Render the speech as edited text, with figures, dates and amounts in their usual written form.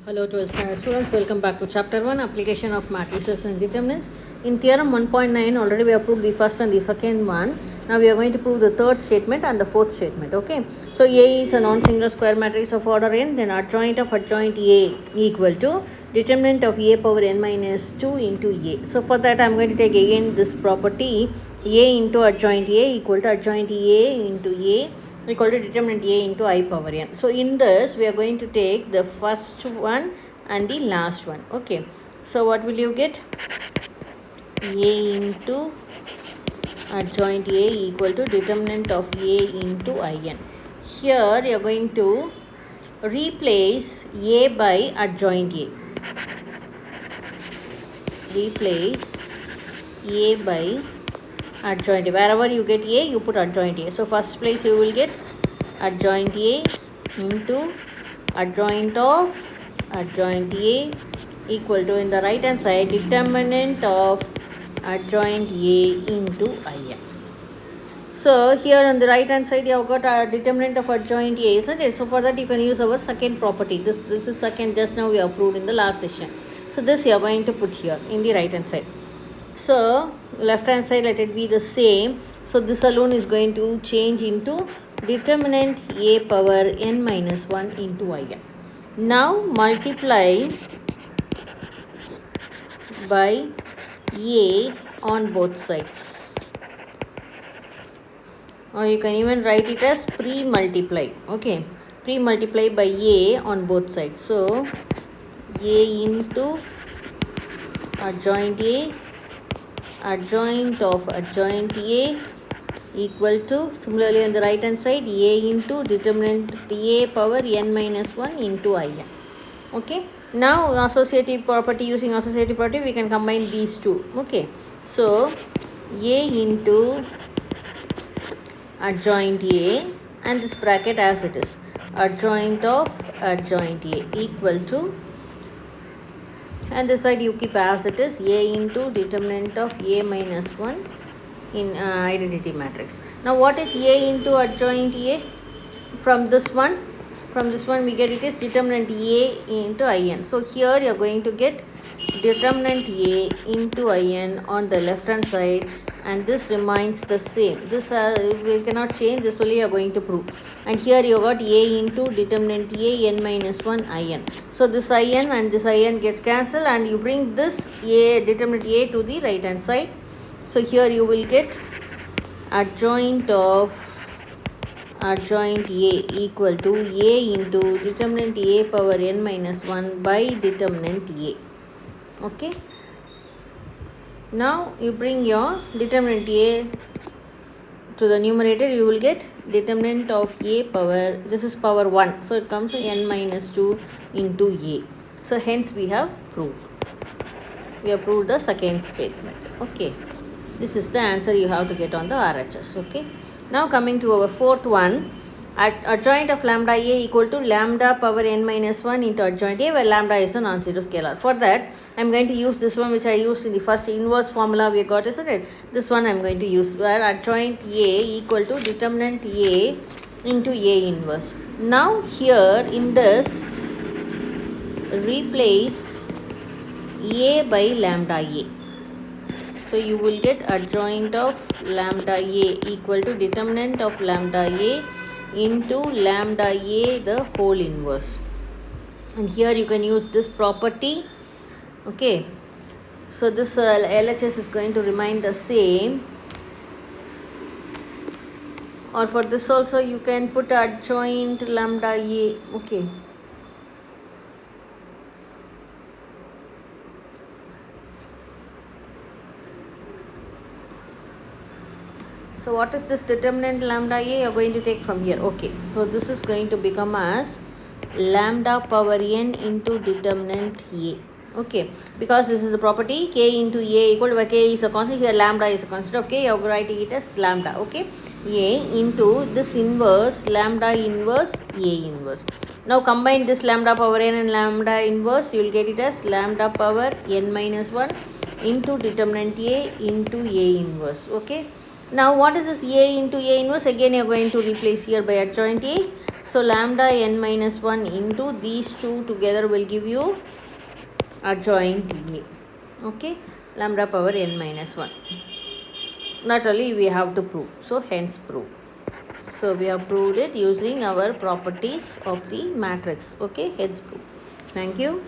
Hello 12th standard students, welcome back to chapter 1, application of matrices and determinants. In theorem 1.9 already we have proved the first and the second one. Now we are going to prove the third statement and the fourth statement. Okay, so A is a non-singular square matrix of order n, then adjoint of adjoint A equal to determinant of A power n minus 2 into A. So for that I am going to take again this property A into adjoint A equal to adjoint A into A equal to determinant A into I power n. So in this we are going to take the first one and the last one. Okay, so what will you get? A into adjoint A equal to determinant of A into In. Here you are going to replace A by adjoint A. Replace A by adjoint A. Wherever you get A, you put adjoint A. So first place you will get adjoint A into adjoint of adjoint A equal to, in the right hand side, determinant of adjoint A into In. So here on the right hand side you have got a determinant of adjoint A, isn't it? So for that you can use our second property. This is second, just now we have proved in the last session. So this you are going to put here in the right hand side. So left hand side let it be the same. So this alone is going to change into determinant A power n minus 1 into In. Now multiply by A on both sides, or you can even write it as pre-multiply. Okay, pre-multiply by A on both sides. So A into adjoint A adjoint of adjoint A equal to, similarly on the right hand side, A into determinant A power n minus 1 into In. Okay, now associative property, using associative property we can combine these two. Okay, so A into adjoint A and this bracket as it is, adjoint of adjoint A equal to, and this side you keep as it is, A into determinant of A minus 1 in identity matrix. Now what is A into adjoint A? From this one we get it is determinant A into In. So here you are going to get determinant A into In on the left hand side, and this remains the same. This we cannot change, this only you are going to prove. And here you got A into determinant A n minus 1 In. So this In and this In gets cancelled, and you bring this A determinant A to the right hand side. So here you will get adjoint of adjoint A equal to A into determinant A power n minus 1 by determinant A. Okay, now you bring your determinant A to the numerator, you will get determinant of A power, this is power 1, so it comes to n minus 2 into A. So hence we have proved the second statement. Okay, this is the answer you have to get on the RHS. Okay, now coming to our fourth one, adjoint of lambda A equal to lambda power n minus 1 into adjoint A, where lambda is a non-zero scalar. For that I am going to use this one which I used in the first inverse formula we got, isn't it? This one I am going to use, where adjoint A equal to determinant A into A inverse. Now here in this replace A by lambda A. So you will get adjoint of lambda A equal to determinant of lambda A into lambda A the whole inverse. And here you can use this property. Okay, so this LHS is going to remain the same. Or for this also you can put adjoint lambda A. Okay, so what is this determinant lambda A? You are going to take from here. Okay, so this is going to become as lambda power n into determinant A. Okay, because this is the property K into A equal to, where K is a constant, here lambda is a constant of K, you are writing it as lambda. Okay, A into this inverse lambda inverse A inverse. Now combine this lambda power n and lambda inverse, you will get it as lambda power n minus 1 into determinant A into A inverse. Okay, now what is this A into A inverse? Again you are going to replace here by adjoint A So lambda n minus 1 into these two together will give you adjoint A. Okay, lambda power n minus 1. Not only we have to prove, so hence prove. So we have proved it using our properties of the matrix. Okay, hence prove. Thank you.